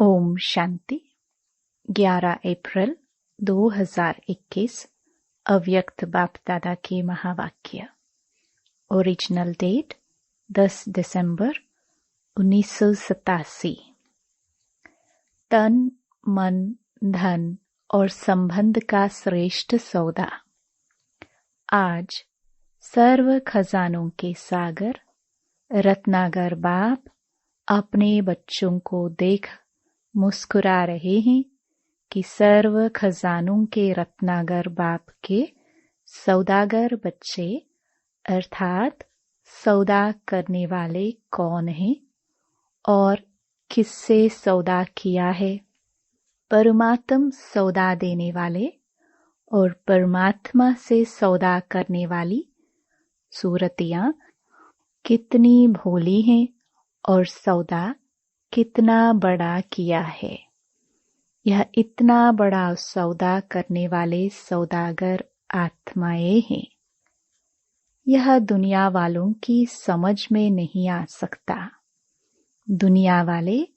ओम शांति। 11 अप्रैल 2021 अव्यक्त बाप दादा के महावाक्य। ओरिजिनल डेट 10 दिसंबर 1987। तन, मन, धन और संबंध का श्रेष्ठ सौदा। आज सर्व खजानों के सागर रत्नागर बाप अपने बच्चों को देख मुस्कुरा रहे हैं कि सर्व खजानों के रत्नागर बाप के सौदागर बच्चे अर्थात सौदा करने वाले कौन हैं और किससे सौदा किया है। परमात्म सौदा देने वाले और परमात्मा से सौदा करने वाली सूरतियां कितनी भोली हैं और सौदा कितना बड़ा किया है। यह इतना बड़ा सौदा करने वाले सौदागर आत्माएं हैं। यह दुनिया वालों की समझ में नहीं आ सकता। दुनिया वाले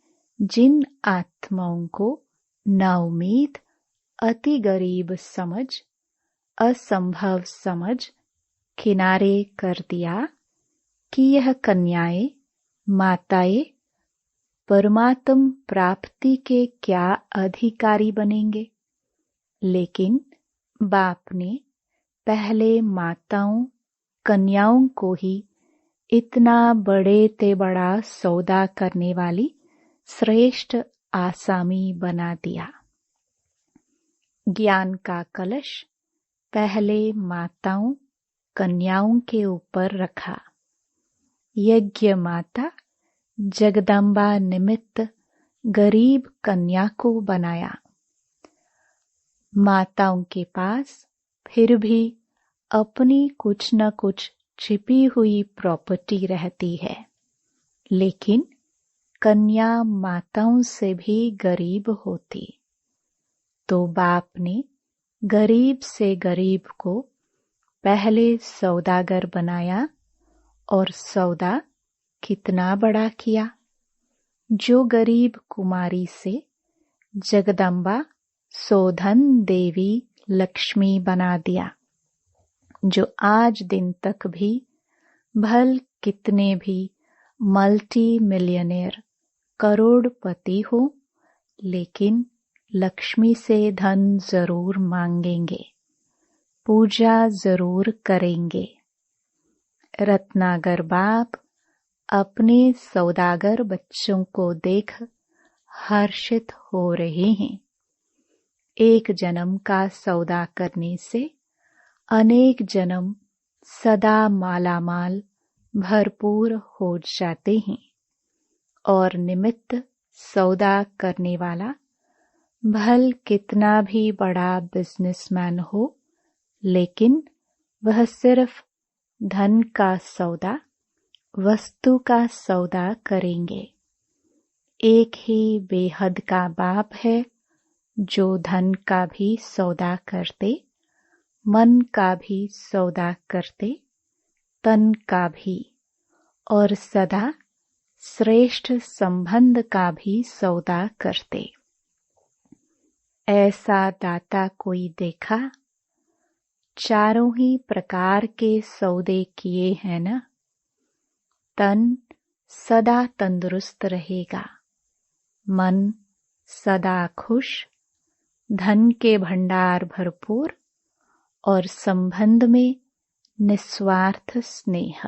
जिन आत्माओं को नाउम्मीद, अति गरीब समझ, असंभव समझ किनारे कर दिया कि यह कन्याएं, माताएं परमात्म प्राप्ति के क्या अधिकारी बनेंगे। लेकिन बाप ने पहले माताओं, कन्याओं को ही इतना बड़े ते बड़ा सौदा करने वाली श्रेष्ठ आसामी बना दिया। ज्ञान का कलश पहले माताओं, कन्याओं के ऊपर रखा। यज्ञ माता जगदम्बा निमित्त गरीब कन्या को बनाया। माताओं के पास फिर भी अपनी कुछ न कुछ छिपी हुई प्रॉपर्टी रहती है, लेकिन कन्या माताओं से भी गरीब होती। तो बाप ने गरीब से गरीब को पहले सौदागर बनाया और सौदा कितना बड़ा किया। जो गरीब कुमारी से जगदम्बा सोधन देवी लक्ष्मी बना दिया, जो आज दिन तक भी भल कितने भी मल्टी मिलियनेयर करोड़पति हो, लेकिन लक्ष्मी से धन जरूर मांगेंगे, पूजा जरूर करेंगे। रत्नागर बाप अपने सौदागर बच्चों को देख हर्षित हो रहे हैं। एक जन्म का सौदा करने से अनेक जन्म सदा मालामाल भरपूर हो जाते हैं और निमित्त सौदा करने वाला भल कितना भी बड़ा बिजनेसमैन हो, लेकिन वह सिर्फ धन का सौदा, वस्तु का सौदा करेंगे। एक ही बेहद का बाप है जो धन का भी सौदा करते, मन का भी सौदा करते, तन का भी, और सदा श्रेष्ठ संबंध का भी सौदा करते। ऐसा दाता कोई देखा? चारों ही प्रकार के सौदे किए हैं न। तन सदा तंदुरुस्त रहेगा, मन सदा खुश, धन के भंडार भरपूर और संबंध में निस्वार्थ स्नेह।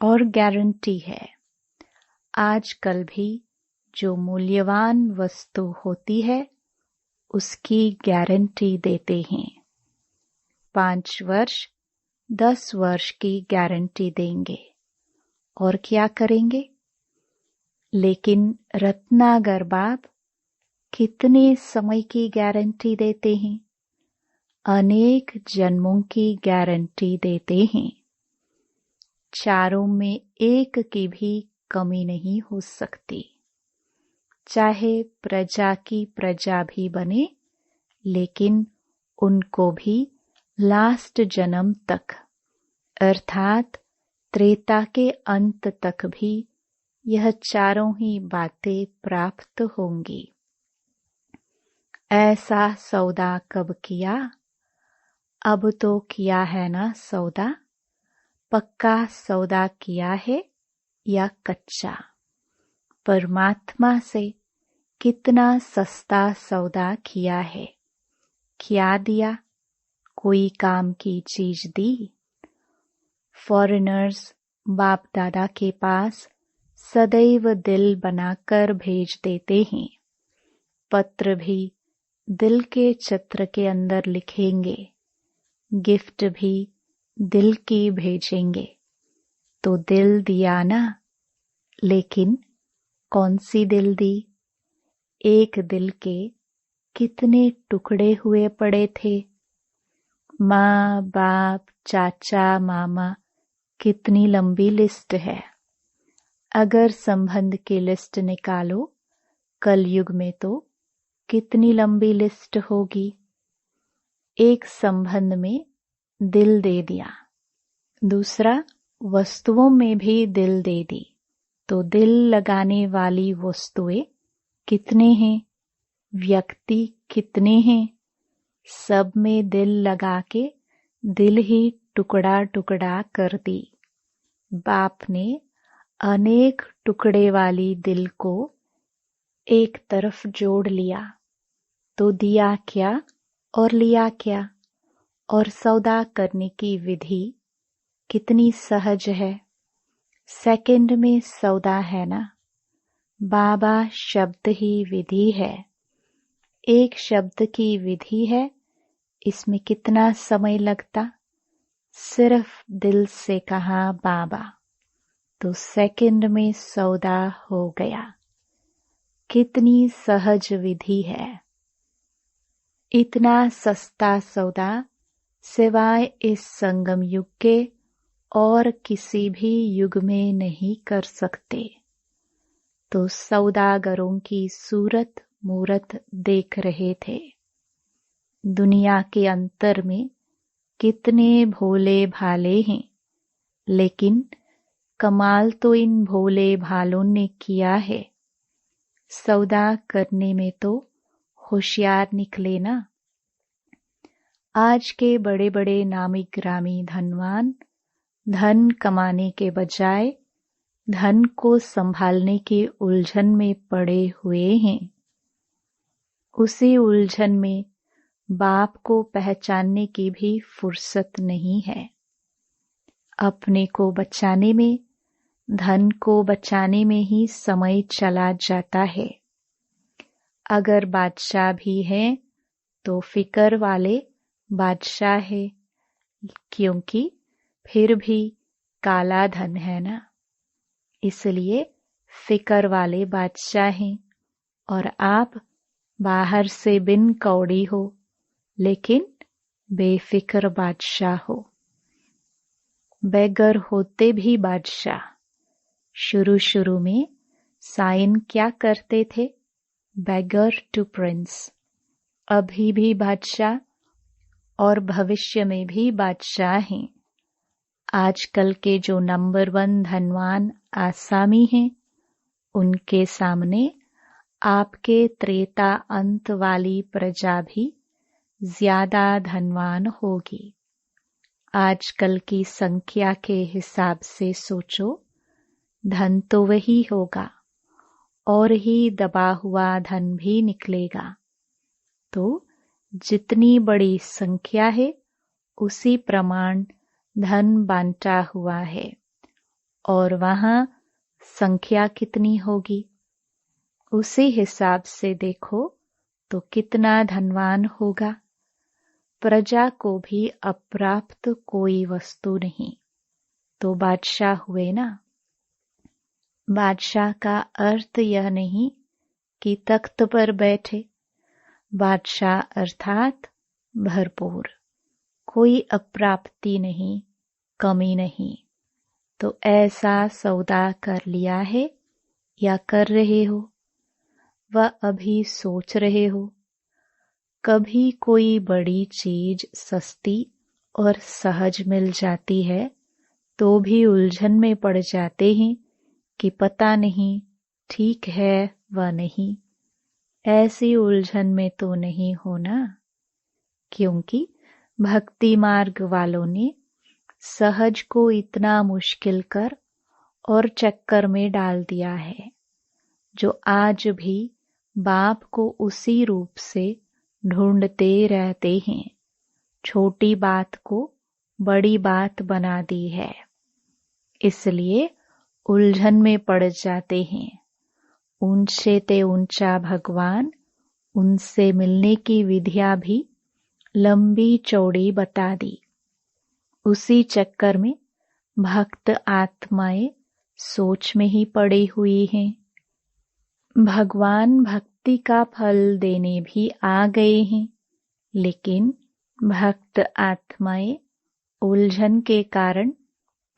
और गारंटी है, आजकल भी जो मूल्यवान वस्तु होती है उसकी गारंटी देते हैं। 5 वर्ष 10 वर्ष की गारंटी देंगे और क्या करेंगे। लेकिन रत्नागर बाप कितने समय की गारंटी देते हैं? अनेक जन्मों की गारंटी देते हैं। चारों में एक की भी कमी नहीं हो सकती। चाहे प्रजा की प्रजा भी बने, लेकिन उनको भी लास्ट जन्म तक अर्थात त्रेता के अंत तक भी यह चारों ही बातें प्राप्त होंगी। ऐसा सौदा कब किया? अब तो किया है ना सौदा। पक्का सौदा किया है या कच्चा? परमात्मा से कितना सस्ता सौदा किया है। क्या दिया? कोई काम की चीज दी? फॉरेनर्स बाप दादा के पास सदैव दिल बनाकर भेज देते हैं। पत्र भी दिल के चित्र के अंदर लिखेंगे, गिफ्ट भी दिल की भेजेंगे। तो दिल दिया ना, लेकिन कौन सी दिल दी? एक दिल के कितने टुकड़े हुए पड़े थे। माँ बाप चाचा मामा, कितनी लंबी लिस्ट है। अगर संबंध की लिस्ट निकालो कलयुग में तो कितनी लंबी लिस्ट होगी। एक संबंध में दिल दे दिया, दूसरा वस्तुओं में भी दिल दे दी, तो दिल लगाने वाली वस्तुएं कितने हैं, व्यक्ति कितने हैं। सब में दिल लगा के दिल ही टुकड़ा टुकड़ा कर दी। बाप ने अनेक टुकड़े वाली दिल को एक तरफ जोड़ लिया, तो दिया क्या और लिया क्या। और सौदा करने की विधि कितनी सहज है। सेकंड में सौदा है ना। बाबा शब्द ही विधि है। एक शब्द की विधि है, इसमें कितना समय लगता। सिर्फ दिल से कहा बाबा, तो सेकंड में सौदा हो गया। कितनी सहज विधि है। इतना सस्ता सौदा सिवाय इस संगम युग के और किसी भी युग में नहीं कर सकते। तो सौदागरों की सूरत मूरत देख रहे थे। दुनिया के अंतर में कितने भोले भाले हैं, लेकिन कमाल तो इन भोले भालों ने किया है। सौदा करने में तो होशियार निकले ना। आज के बड़े बड़े नामी ग्रामी धनवान धन कमाने के बजाय धन को संभालने की उलझन में पड़े हुए हैं। उसी उलझन में बाप को पहचानने की भी फुर्सत नहीं है। अपने को बचाने में, धन को बचाने में ही समय चला जाता है। अगर बादशाह भी हैं तो फिकर वाले बादशाह है, क्योंकि फिर भी काला धन है ना, इसलिए फिकर वाले बादशाह हैं। और आप बाहर से बिन कौड़ी हो, लेकिन बेफिक्र बादशाह हो। बेगर होते भी बादशाह। शुरू शुरू में साइन क्या करते थे? बेगर टू प्रिंस। अभी भी बादशाह और भविष्य में भी बादशाह हैं। आजकल के जो नंबर 1 धनवान आसामी हैं, उनके सामने आपके त्रेता अंत वाली प्रजा भी ज्यादा धनवान होगी। आजकल की संख्या के हिसाब से सोचो, धन तो वही होगा और ही दबा हुआ धन भी निकलेगा। तो जितनी बड़ी संख्या है, उसी प्रमाण धन बांटा हुआ है। और वहां संख्या कितनी होगी, उसी हिसाब से देखो तो कितना धनवान होगा। प्रजा को भी अप्राप्त कोई वस्तु नहीं, तो बादशाह हुए ना। बादशाह का अर्थ यह नहीं कि तख्त पर बैठे। बादशाह अर्थात भरपूर, कोई अप्राप्ति नहीं, कमी नहीं। तो ऐसा सौदा कर लिया है या कर रहे हो, वह अभी सोच रहे हो। कभी कोई बड़ी चीज सस्ती और सहज मिल जाती है तो भी उलझन में पड़ जाते हैं कि पता नहीं ठीक है व नहीं, ऐसी उलझन में तो नहीं होना, क्योंकि भक्ति मार्ग वालों ने सहज को इतना मुश्किल कर और चक्कर में डाल दिया है, जो आज भी बाप को उसी रूप से ढूंढते रहते हैं। छोटी बात को बड़ी बात बना दी है, इसलिए उलझन में पड़ जाते हैं। ऊंचे ते ऊंचा भगवान, उनसे मिलने की विधियां भी लंबी चौड़ी बता दी। उसी चक्कर में भक्त आत्माएं सोच में ही पड़ी हुई हैं। भगवान भक्ति का फल देने भी आ गए हैं, लेकिन भक्त आत्माएं उलझन के कारण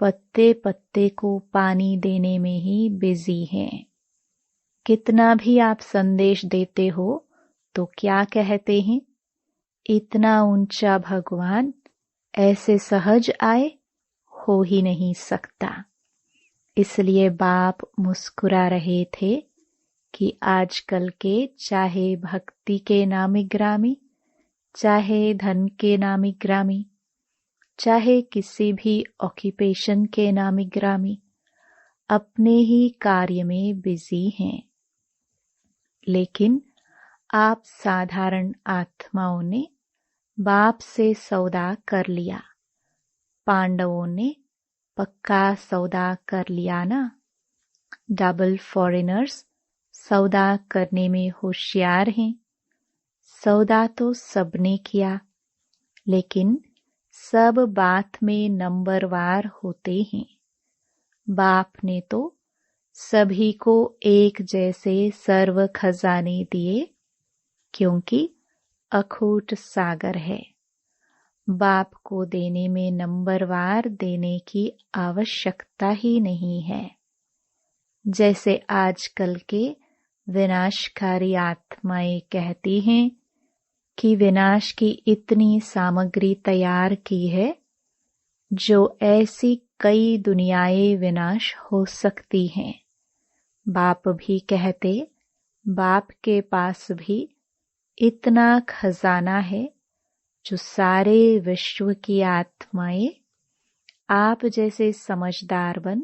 पत्ते पत्ते को पानी देने में ही बिजी हैं। कितना भी आप संदेश देते हो तो क्या कहते हैं, इतना ऊंचा भगवान ऐसे सहज आए, हो ही नहीं सकता। इसलिए बाप मुस्कुरा रहे थे कि आजकल के चाहे भक्ति के नामी ग्रामी, चाहे धन के नामी ग्रामी, चाहे किसी भी ऑक्यूपेशन के नामी ग्रामी, अपने ही कार्य में बिजी हैं। लेकिन आप साधारण आत्माओं ने बाप से सौदा कर लिया। पांडवों ने पक्का सौदा कर लिया ना। डबल फॉरेनर्स सौदा करने में होशियार हैं। सौदा तो सबने किया, लेकिन सब बात में नंबरवार होते हैं। बाप ने तो सभी को एक जैसे सर्व खजाने दिए, क्योंकि अखूट सागर है। बाप को देने में नंबरवार देने की आवश्यकता ही नहीं है। जैसे आजकल के विनाशकारी आत्माएं कहती हैं कि विनाश की इतनी सामग्री तैयार की है, जो ऐसी कई दुनियाएं विनाश हो सकती हैं। बाप भी कहते, बाप के पास भी इतना खजाना है, जो सारे विश्व की आत्माएं आप जैसे समझदार बन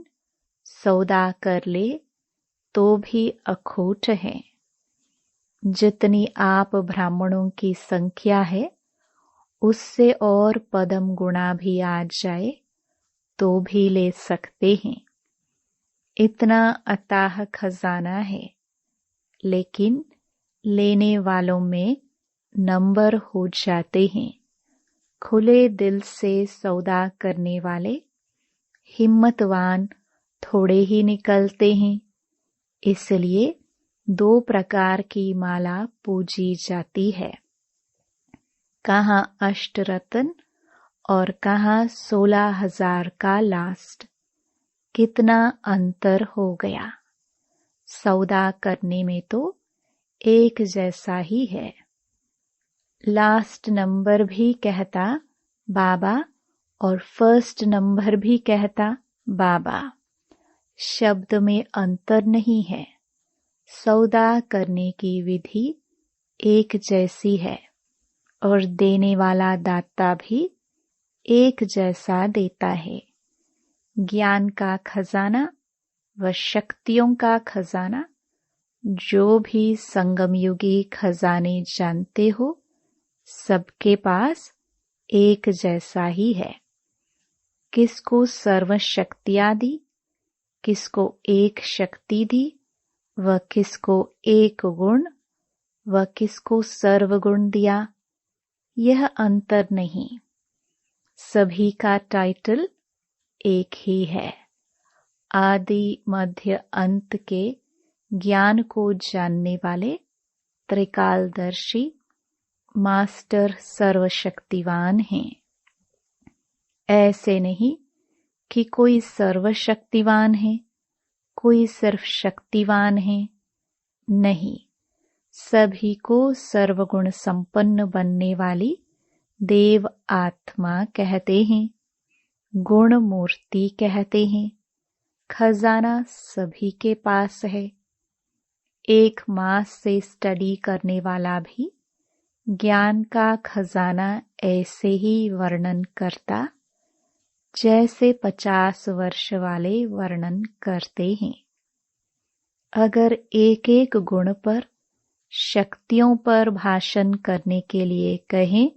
सौदा कर ले तो भी अखूट है। जितनी आप ब्राह्मणों की संख्या है, उससे और पदम गुणा भी आ जाए तो भी ले सकते हैं। इतना अथाह खजाना है, लेकिन लेने वालों में नंबर हो जाते हैं। खुले दिल से सौदा करने वाले हिम्मतवान थोड़े ही निकलते हैं। इसलिए 2 प्रकार की माला पूजी जाती है, कहाँ अष्टरत्न और कहाँ 16,000 का लास्ट। कितना अंतर हो गया। सौदा करने में तो एक जैसा ही है। लास्ट नंबर भी कहता बाबा और फर्स्ट नंबर भी कहता बाबा। शब्द में अंतर नहीं है। सौदा करने की विधि एक जैसी है और देने वाला दाता भी एक जैसा देता है। ज्ञान का खजाना व शक्तियों का खजाना, जो भी संगमयुगी खजाने जानते हो, सबके पास एक जैसा ही है। किसको सर्व शक्तियां दी, किसको एक शक्ति दी, व किसको एक गुण व किसको सर्वगुण दिया, यह अंतर नहीं। सभी का टाइटल एक ही है। आदि मध्य अंत के ज्ञान को जानने वाले त्रिकालदर्शी मास्टर सर्वशक्तिवान हैं। ऐसे नहीं कि कोई सर्वशक्तिवान है, कोई सिर्फ शक्तिवान है। नहीं, सभी को सर्वगुण संपन्न बनने वाली देव आत्मा कहते हैं, गुण मूर्ति कहते हैं। खजाना सभी के पास है। 1 मास से स्टडी करने वाला भी ज्ञान का खजाना ऐसे ही वर्णन करता जैसे 50 वर्ष वाले वर्णन करते हैं। अगर एक एक गुण पर, शक्तियों पर भाषण करने के लिए कहें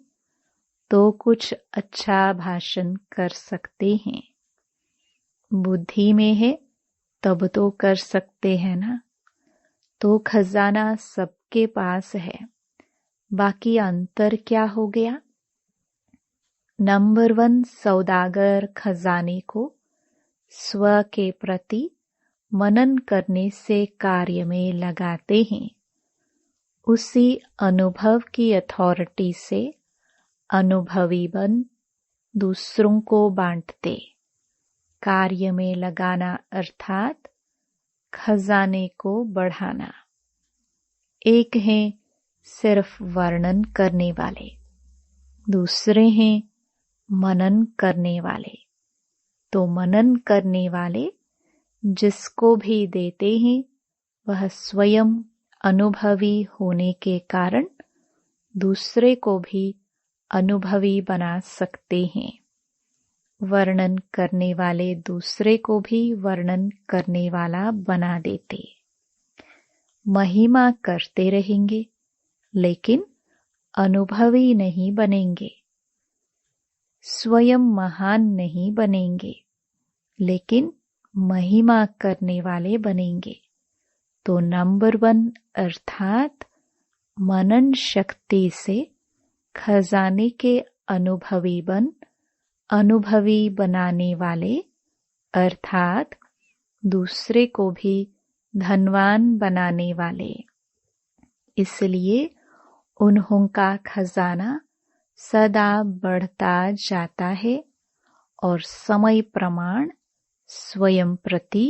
तो कुछ अच्छा भाषण कर सकते हैं। बुद्धि में है तब तो कर सकते हैं ना। तो खजाना सबके पास है, बाकी अंतर क्या हो गया? नंबर 1 सौदागर खजाने को स्व के प्रति मनन करने से कार्य में लगाते हैं। उसी अनुभव की अथॉरिटी से अनुभवी बन दूसरों को बांटते। कार्य में लगाना अर्थात खजाने को बढ़ाना। एक हैं सिर्फ वर्णन करने वाले, दूसरे हैं मनन करने वाले। तो मनन करने वाले जिसको भी देते हैं वह स्वयं अनुभवी होने के कारण दूसरे को भी अनुभवी बना सकते हैं। वर्णन करने वाले दूसरे को भी वर्णन करने वाला बना देते। महिमा करते रहेंगे लेकिन अनुभवी नहीं बनेंगे। स्वयं महान नहीं बनेंगे लेकिन महिमा करने वाले बनेंगे। तो नंबर 1 अर्थात मनन शक्ति से खजाने के अनुभवी अनुभवी बनाने वाले अर्थात दूसरे को भी धनवान बनाने वाले। इसलिए उन्हों का खजाना सदा बढ़ता जाता है और समय प्रमाण स्वयं प्रति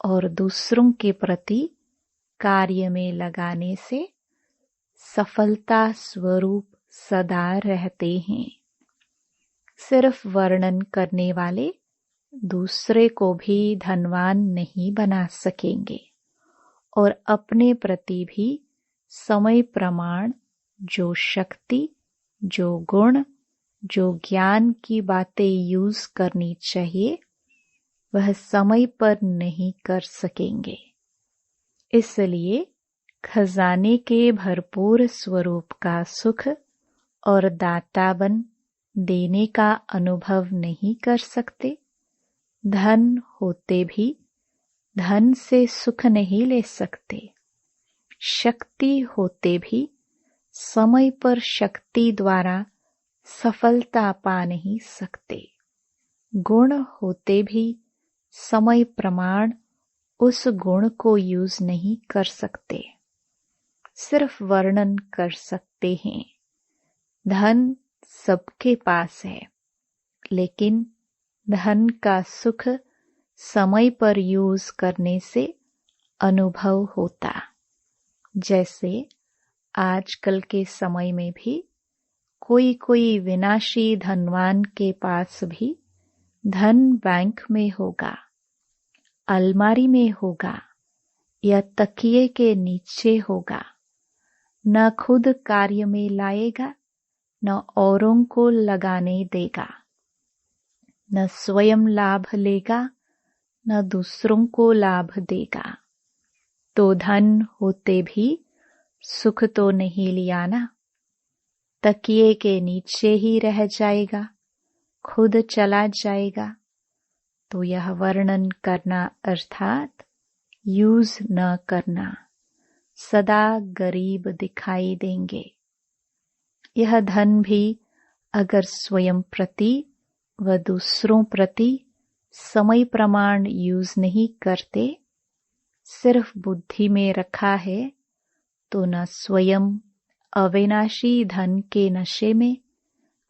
और दूसरों के प्रति कार्य में लगाने से सफलता स्वरूप सदा रहते हैं। सिर्फ वर्णन करने वाले दूसरे को भी धनवान नहीं बना सकेंगे और अपने प्रति भी समय प्रमाण जो शक्ति, जो गुण, जो ज्ञान की बातें यूज करनी चाहिए वह समय पर नहीं कर सकेंगे। इसलिए खजाने के भरपूर स्वरूप का सुख और दाताबन देने का अनुभव नहीं कर सकते। धन होते भी धन से सुख नहीं ले सकते। शक्ति होते भी समय पर शक्ति द्वारा सफलता पा नहीं सकते। गुण होते भी समय प्रमाण उस गुण को यूज नहीं कर सकते, सिर्फ वर्णन कर सकते हैं। धन सबके पास है लेकिन धन का सुख समय पर यूज करने से अनुभव होता। जैसे आजकल के समय में भी कोई विनाशी धनवान के पास भी धन बैंक में होगा, अलमारी में होगा या तकिए के नीचे होगा। न खुद कार्य में लाएगा, न औरों को लगाने देगा, न स्वयं लाभ लेगा, न दूसरों को लाभ देगा। तो धन होते भी सुख तो नहीं लिया ना, तकिए के नीचे ही रह जाएगा, खुद चला जाएगा। तो यह वर्णन करना अर्थात यूज न करना, सदा गरीब दिखाई देंगे। यह धन भी अगर स्वयं प्रति व दूसरों प्रति समय प्रमाण यूज नहीं करते, सिर्फ बुद्धि में रखा है, तो न स्वयं अविनाशी धन के नशे में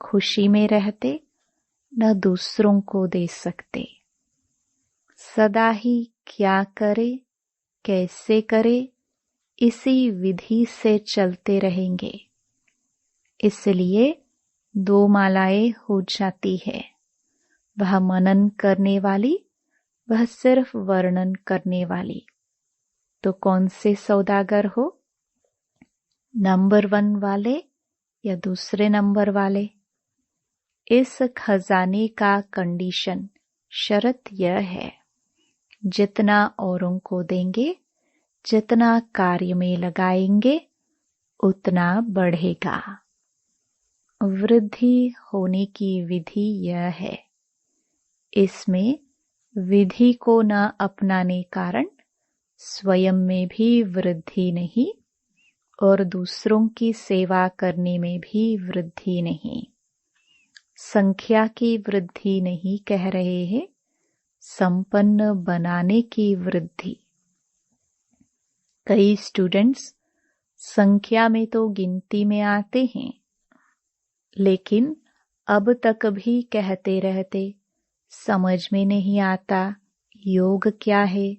खुशी में रहते, न दूसरों को दे सकते। सदा ही क्या करे, कैसे करे, इसी विधि से चलते रहेंगे। इसलिए 2 मालाएं हो जाती है, वह मनन करने वाली वह सिर्फ वर्णन करने वाली। तो कौन से सौदागर हो, नंबर 1 वाले या दूसरे नंबर वाले? इस खजाने का कंडीशन, शर्त यह है, जितना औरों को देंगे, जितना कार्य में लगाएंगे, उतना बढ़ेगा। वृद्धि होने की विधि यह है। इसमें विधि को न अपनाने कारण स्वयं में भी वृद्धि नहीं और दूसरों की सेवा करने में भी वृद्धि नहीं। संख्या की वृद्धि नहीं कह रहे हैं, संपन्न बनाने की वृद्धि। कई स्टूडेंट्स संख्या में तो गिनती में आते हैं, लेकिन अब तक भी कहते रहते, समझ में नहीं आता योग क्या है,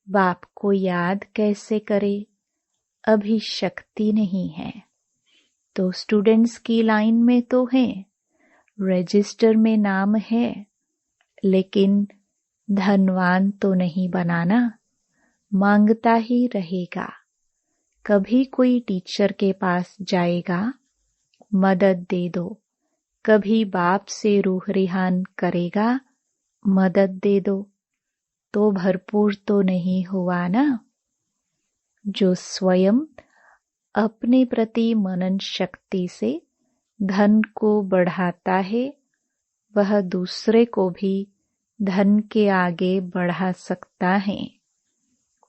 बाप को याद कैसे करे, अभी शक्ति नहीं है। तो स्टूडेंट्स की लाइन में तो है, रजिस्टर में नाम है, लेकिन धनवान तो नहीं बनाना, मांगता ही रहेगा। कभी कोई टीचर के पास जाएगा, मदद दे दो, कभी बाप से रूह रिहान करेगा, मदद दे दो, तो भरपूर तो नहीं हुआ ना। जो स्वयं अपने प्रति मनन शक्ति से धन को बढ़ाता है, वह दूसरे को भी धन के आगे बढ़ा सकता है।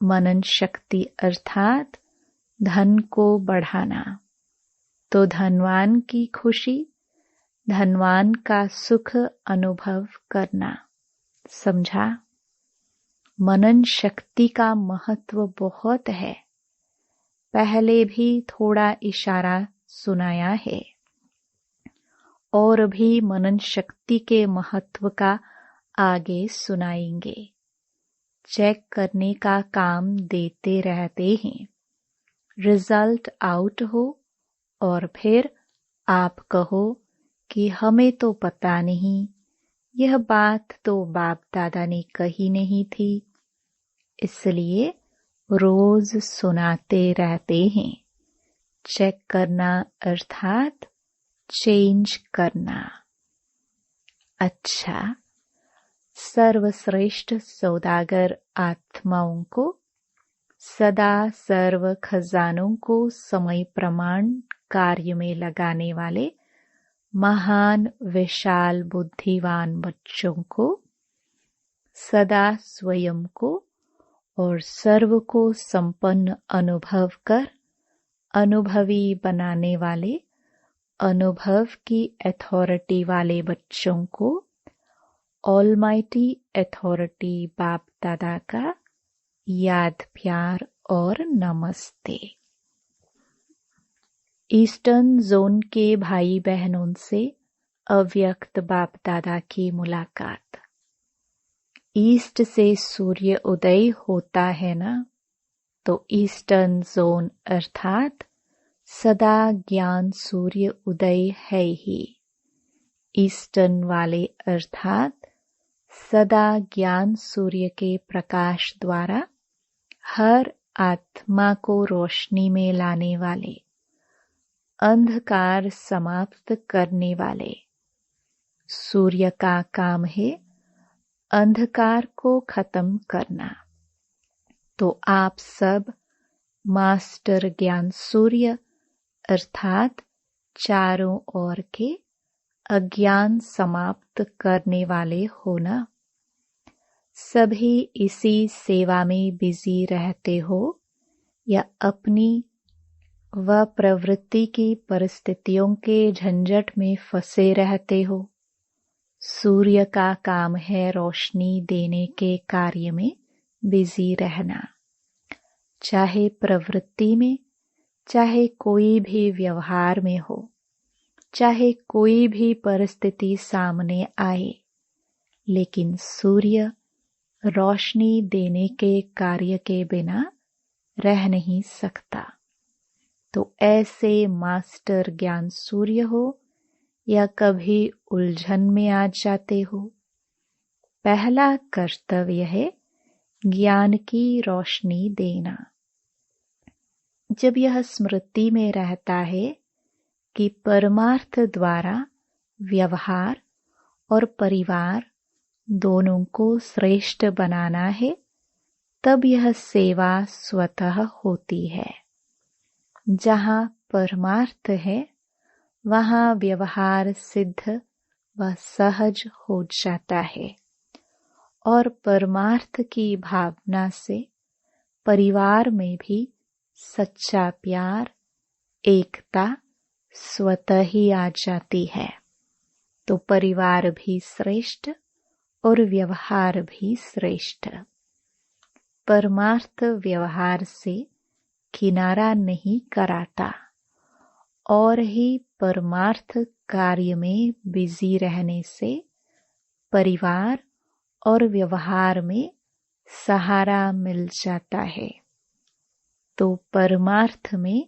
मनन शक्ति अर्थात धन को बढ़ाना। तो धनवान की खुशी, धनवान का सुख अनुभव करना। समझा? मनन शक्ति का महत्व बहुत है। पहले भी थोड़ा इशारा सुनाया है और भी मनन शक्ति के महत्व का आगे सुनाएंगे। चेक करने का काम देते रहते हैं। रिजल्ट आउट हो और फिर आप कहो कि हमें तो पता नहीं, यह बात तो बाप दादा ने कही नहीं थी, इसलिए रोज सुनाते रहते हैं। चेक करना अर्थात चेंज करना। अच्छा, सर्वश्रेष्ठ सौदागर आत्माओं को सदा सर्व खजानों को समय प्रमाण कार्य में लगाने वाले महान विशाल बुद्धिवान बच्चों को सदा स्वयं को और सर्व को संपन्न अनुभव कर अनुभवी बनाने वाले अनुभव की अथॉरिटी वाले बच्चों को ऑलमाइटी अथॉरिटी बाप दादा का याद प्यार और नमस्ते। ईस्टर्न जोन के भाई बहनों से अव्यक्त बाप दादा की मुलाकात। ईस्ट से सूर्य उदय होता है ना, तो ईस्टर्न जोन अर्थात सदा ज्ञान सूर्य उदय है ही। ईस्टर्न वाले अर्थात सदा ज्ञान सूर्य के प्रकाश द्वारा हर आत्मा को रोशनी में लाने वाले, अंधकार समाप्त करने वाले। सूर्य का काम है अंधकार को खत्म करना। तो आप सब मास्टर ज्ञान सूर्य अर्थात चारों ओर के अज्ञान समाप्त करने वाले हो ना। सभी इसी सेवा में बिजी रहते हो या अपनी व प्रवृत्ति की परिस्थितियों के झंझट में फंसे रहते हो। सूर्य का काम है रोशनी देने के कार्य में बिजी रहना। चाहे प्रवृत्ति में, चाहे कोई भी व्यवहार में हो, चाहे कोई भी परिस्थिति सामने आए, लेकिन सूर्य रोशनी देने के कार्य के बिना रह नहीं सकता। तो ऐसे मास्टर ज्ञान सूर्य हो या कभी उलझन में आ जाते हो, पहला कर्तव्य है ज्ञान की रोशनी देना। जब यह स्मृति में रहता है कि परमार्थ द्वारा व्यवहार और परिवार दोनों को श्रेष्ठ बनाना है, तब यह सेवा स्वतः होती है। जहाँ परमार्थ है वहाँ व्यवहार सिद्ध व सहज हो जाता है और परमार्थ की भावना से परिवार में भी सच्चा प्यार, एकता स्वतः ही आ जाती है। तो परिवार भी श्रेष्ठ और व्यवहार भी श्रेष्ठ। परमार्थ व्यवहार से किनारा नहीं कराता और ही परमार्थ कार्य में बिजी रहने से परिवार और व्यवहार में सहारा मिल जाता है। तो परमार्थ में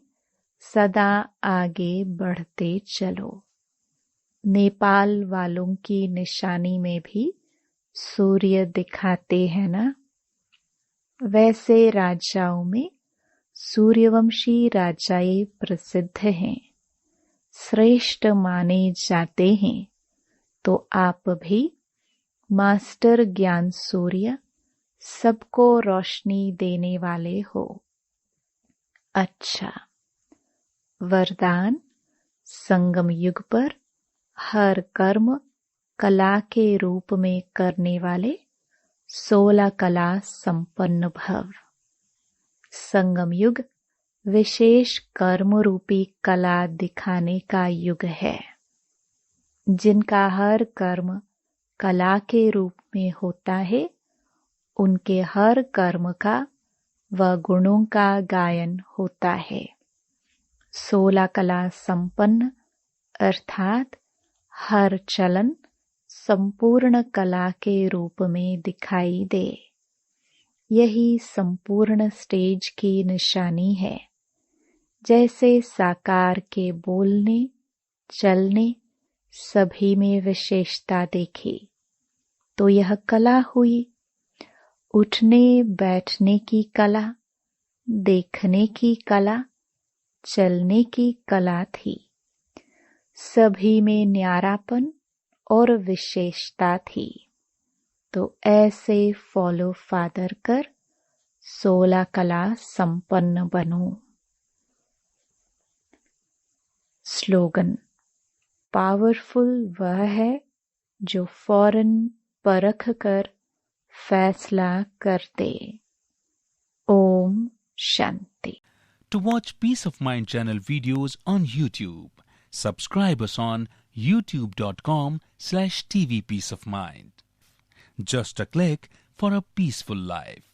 सदा आगे बढ़ते चलो। नेपाल वालों की निशानी में भी सूर्य दिखाते हैं ना, वैसे राजाओं में सूर्यवंशी राजाएं प्रसिद्ध हैं, श्रेष्ठ माने जाते हैं। तो आप भी मास्टर ज्ञान सूर्य सबको रोशनी देने वाले हो। अच्छा, वरदान संगम युग पर हर कर्म कला के रूप में करने वाले 16 कला संपन्न भव। संगम युग विशेष कर्म रूपी कला दिखाने का युग है। जिनका हर कर्म कला के रूप में होता है, उनके हर कर्म का व गुणों का गायन होता है। 16 कला संपन्न अर्थात हर चलन संपूर्ण कला के रूप में दिखाई दे। यही संपूर्ण स्टेज की निशानी है। जैसे साकार के बोलने, चलने सभी में विशेषता देखी, तो यह कला हुई। उठने बैठने की कला, देखने की कला, चलने की कला थी। सभी में न्यारापन और विशेषता थी। तो ऐसे फॉलो फादर कर 16 कला संपन्न बनो। स्लोगन: पावरफुल वह है जो फौरन परख कर फैसला कर दे। Om Shanti. To watch Peace of Mind channel videos on YouTube, subscribe us on youtube.com/tvpeaceofmind. Just a click for a peaceful life.